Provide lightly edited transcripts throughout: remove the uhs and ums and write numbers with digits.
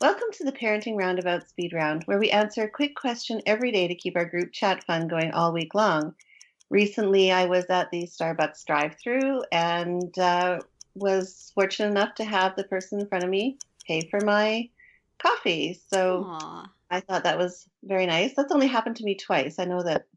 Welcome to the Parenting Roundabout Speed Round, where we answer a quick question every day to keep our group chat fun going all week long. Recently, I was at the Starbucks drive-thru and was fortunate enough to have the person in front of me pay for my coffee. So Aw. I thought that was very nice. That's only happened to me twice. I know that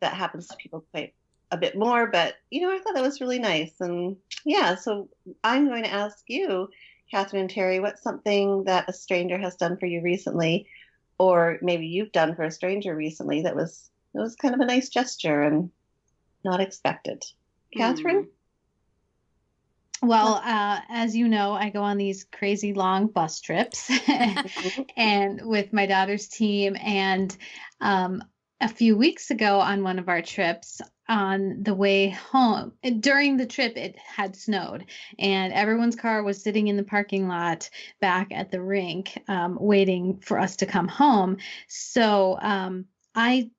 happens to people quite a bit more, but I thought that was really nice. And yeah, so I'm going to ask you, Catherine and Terry, what's something that a stranger has done for you recently, or maybe you've done for a stranger recently that was kind of a nice gesture and not expected. Catherine? Well, as you know, I go on these crazy long bus trips and with my daughter's team. And a few weeks ago on one of our trips, on the way home, during the trip, it had snowed and everyone's car was sitting in the parking lot back at the rink, waiting for us to come home. So I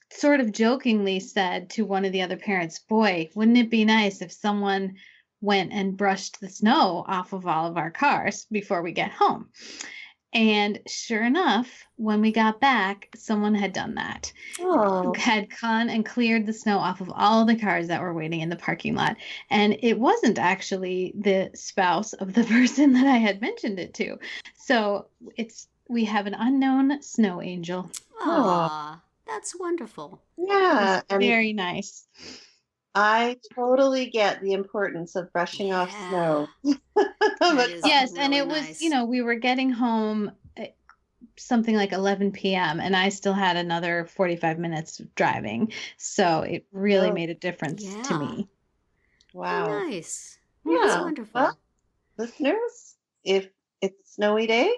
sort of jokingly said to one of the other parents, boy, wouldn't it be nice if someone went and brushed the snow off of all of our cars before we get home. And sure enough, when we got back, someone had done that. Oh. Had gone and cleared the snow off of all the cars that were waiting in the parking lot. And it wasn't actually the spouse of the person that I had mentioned it to. So we have an unknown snow angel. Aw, that's wonderful. Yeah, and Very nice. I totally get the importance of brushing off snow. That is Yes, really and it nice. was, we were getting home at something like 11 p.m. and I still had another 45 minutes of driving. So it really made a difference to me. Wow. Oh, nice. Yeah. That's wonderful. Well, listeners, if it's a snowy day,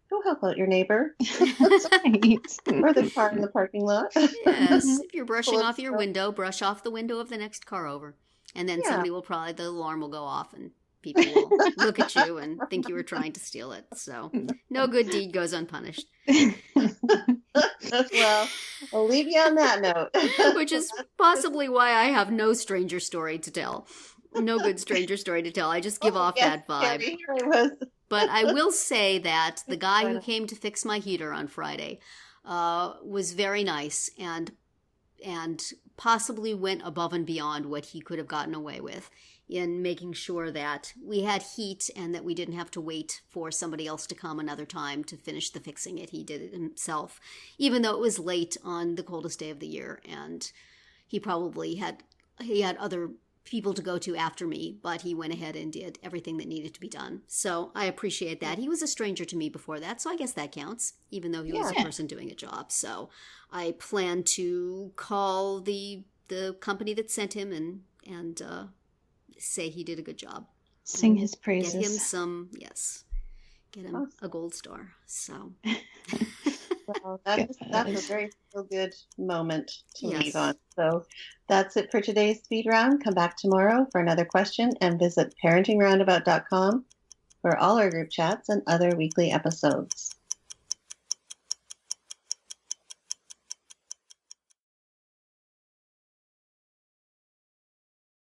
go help out your neighbor. That's right. Or the car in the parking lot. Yes, if you're brushing Full of off your snow. window, brush off the window of the next car over. And then Yeah. somebody will the alarm will go off and people will look at you and think you were trying to steal it. So no good deed goes unpunished. Well, I'll leave you on that note. Which is possibly why I have no stranger story to tell. No good stranger story to tell. I just give off yes, that vibe. Carrie, here I was. But I will say that the guy who came to fix my heater on Friday was very nice and possibly went above and beyond what he could have gotten away with in making sure that we had heat and that we didn't have to wait for somebody else to come another time to finish the fixing it. He did it himself, even though it was late on the coldest day of the year, and he probably had other people to go to after me, but he went ahead and did everything that needed to be done. So I appreciate that. He was a stranger to me before that, so I guess that counts, even though he was a person doing a job. So I plan to call the company that sent him and say he did a good job. Sing his praises. Get him get him a gold star. So Well, that's a very feel-good moment to Yes. leave on. So that's it for today's speed round. Come back tomorrow for another question and visit parentingroundabout.com for all our group chats and other weekly episodes.